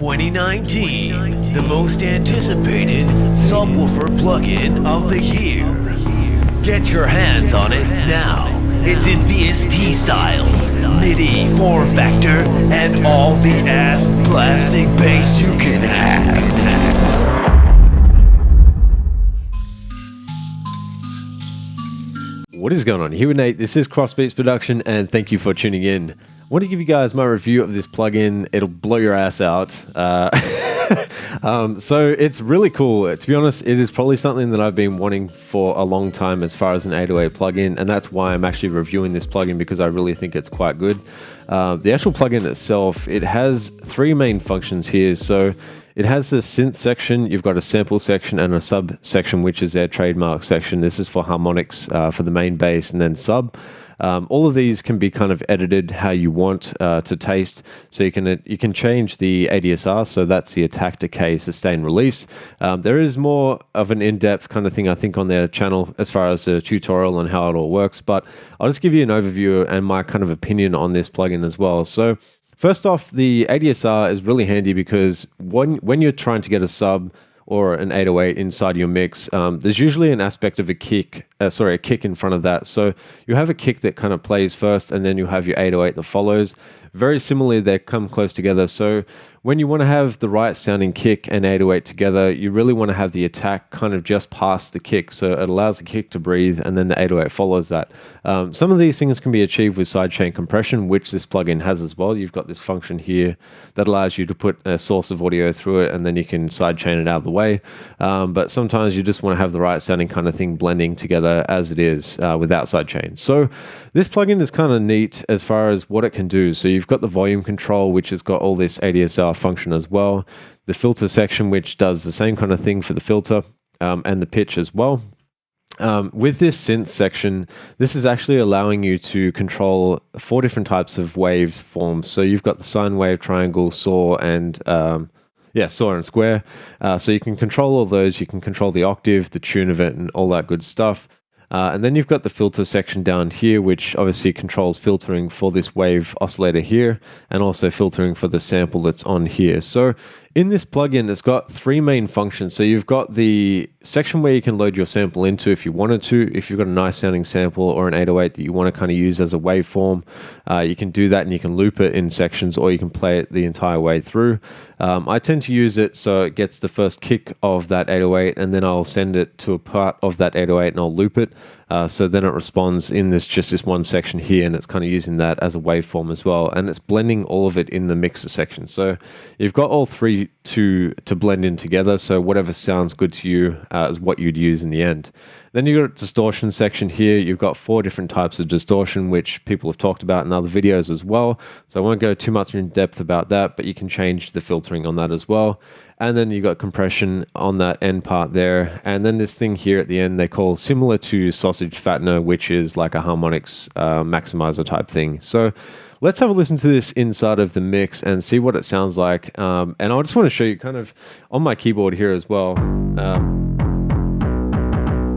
2019, the most anticipated subwoofer plugin of the year. Get your hands on it now. It's in VST style, MIDI form factor, and all the ass plastic bass you can have. What is going on? Here with Nate. This is Crossbeats Production, and thank you for tuning in. I want to give you guys my review of this plugin. It'll blow your ass out. So it's really cool. To be honest, it is probably something that I've been wanting for a long time as far as an 808 plugin, and that's why I'm actually reviewing this plugin, because I really think it's quite good. The actual plugin itself, it has three main functions here. So it has the synth section, you've got a sample section, and a sub section, which is their trademark section. This is for harmonics for the main bass, and then sub. All of these can be kind of edited how you want to taste. So you can change the ADSR, so that's the attack, decay, sustain, release. There is more of an in-depth kind of thing, I think, on their channel as far as a tutorial on how it all works, but I'll just give you an overview and my kind of opinion on this plugin as well. So first off, the ADSR is really handy because when you're trying to get a sub or an 808 inside your mix, there's usually an aspect of a kick in front of that. So you have a kick that kind of plays first, and then you have your 808 that follows. Very similarly, they come close together. So when you want to have the right sounding kick and 808 together, you really want to have the attack kind of just past the kick. So it allows the kick to breathe, and then the 808 follows that. Some of these things can be achieved with sidechain compression, which this plugin has as well. You've got this function here that allows you to put a source of audio through it, and then you can sidechain it out of the way. But sometimes you just want to have the right sounding kind of thing blending together as it is without sidechain. So this plugin is kind of neat as far as what it can do. So you've got the volume control, which has got all this ADSR function as well. The filter section, which does the same kind of thing for the filter, and the pitch as well. With this synth section, this is actually allowing you to control 4 different types of wave forms. So you've got the sine wave, triangle, saw, and saw and square. So you can control all those. You can control the octave, the tune of it, and all that good stuff. And then you've got the filter section down here, which obviously controls filtering for this wave oscillator here, and also filtering for the sample that's on here. So in this plugin, it's got 3 main functions. So you've got the section where you can load your sample into if you wanted to. If you've got a nice sounding sample or an 808 that you want to kind of use as a waveform, you can do that, and you can loop it in sections, or you can play it the entire way through. I tend to use it so it gets the first kick of that 808, and then I'll send it to a part of that 808 and I'll loop it. So then it responds in just this one section here, and it's kind of using that as a waveform as well, and it's blending all of it in the mixer section. So you've got all 3 to blend in together, so whatever sounds good to you is what you'd use in the end. Then you've got a distortion section here. You've got 4 different types of distortion, which people have talked about in other videos as well, so I won't go too much in depth about that, but you can change the filtering on that as well. And then you've got compression on that end part there. And then this thing here at the end they call similar to sausage fattener, which is like a harmonics maximizer type thing. So let's have a listen to this inside of the mix and see what it sounds like. And I just want to show you kind of on my keyboard here as well.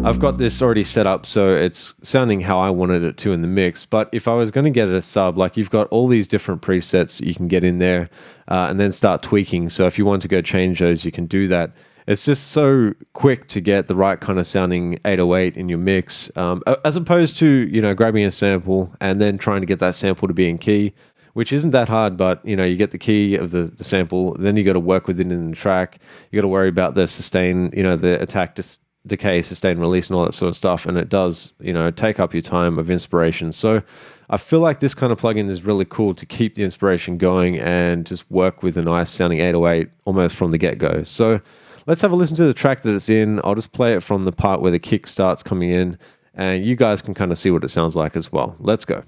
I've got this already set up, so it's sounding how I wanted it to in the mix. But if I was going to get it a sub, like you've got all these different presets you can get in there and then start tweaking. So if you want to go change those, you can do that. It's just so quick to get the right kind of sounding 808 in your mix, as opposed to, grabbing a sample and then trying to get that sample to be in key, which isn't that hard, but you get the key of the sample, then you got to work with it in the track. You got to worry about the sustain, the attack, decay, sustain, release, and all that sort of stuff, and it does take up your time of inspiration. So I feel like this kind of plugin is really cool to keep the inspiration going and just work with a nice sounding 808 almost from the get-go. So let's have a listen to the track that it's in. I'll just play it from the part where the kick starts coming in, and you guys can kind of see what it sounds like as well. Let's go.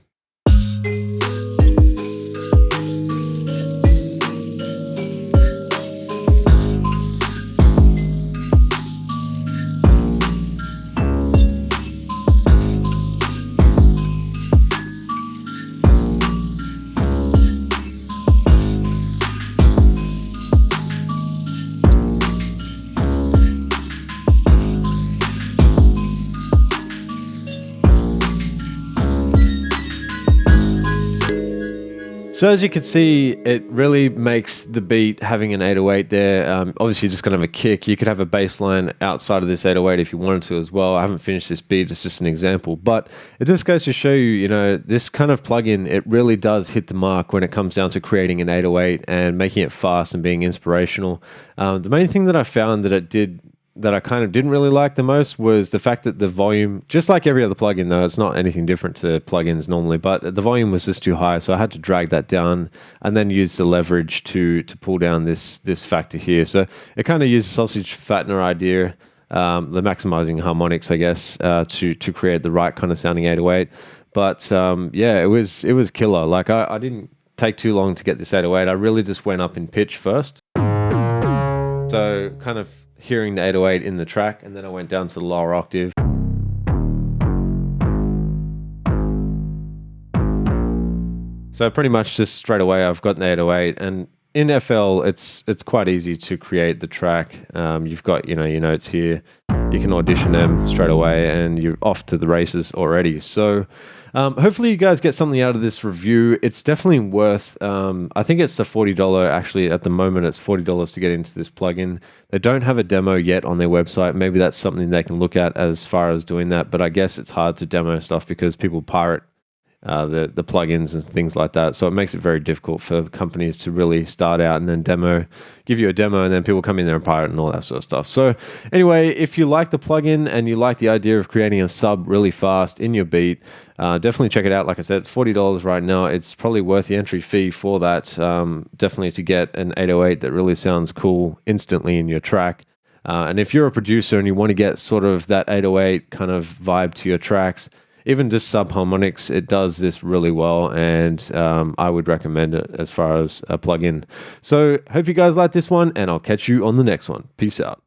So as you can see, it really makes the beat having an 808 there. Obviously, you're just going to have a kick. You could have a bass line outside of this 808 if you wanted to as well. I haven't finished this beat. It's just an example. But it just goes to show you, this kind of plugin, it really does hit the mark when it comes down to creating an 808 and making it fast and being inspirational. The main thing that I found that it did that I kind of didn't really like the most was the fact that the volume, just like every other plugin though, it's not anything different to plugins normally, but the volume was just too high, so I had to drag that down and then use the leverage to pull down this factor here. So it kind of used the sausage fattener idea, the maximizing harmonics, I guess, to create the right kind of sounding 808. But yeah, it was killer. Like I didn't take too long to get this 808. I really just went up in pitch first. So kind of hearing the 808 in the track, and then I went down to the lower octave. So pretty much just straight away I've got an 808, and in FL it's quite easy to create the track. You've got your notes here, you can audition them straight away and you're off to the races already. So hopefully you guys get something out of this review. It's definitely worth, I think it's the $40, actually at the moment it's $40 to get into this plugin. They don't have a demo yet on their website. Maybe that's something they can look at as far as doing that, but I guess it's hard to demo stuff because people pirate the plugins and things like that. So it makes it very difficult for companies to really start out and then give you a demo, and then people come in there and pirate and all that sort of stuff. So anyway, if you like the plugin and you like the idea of creating a sub really fast in your beat, definitely check it out. Like I said, it's $40 right now. It's probably worth the entry fee for that, definitely to get an 808 that really sounds cool instantly in your track. And if you're a producer and you want to get sort of that 808 kind of vibe to your tracks, even just subharmonics, it does this really well, and I would recommend it as far as a plugin. So hope you guys like this one, and I'll catch you on the next one. Peace out.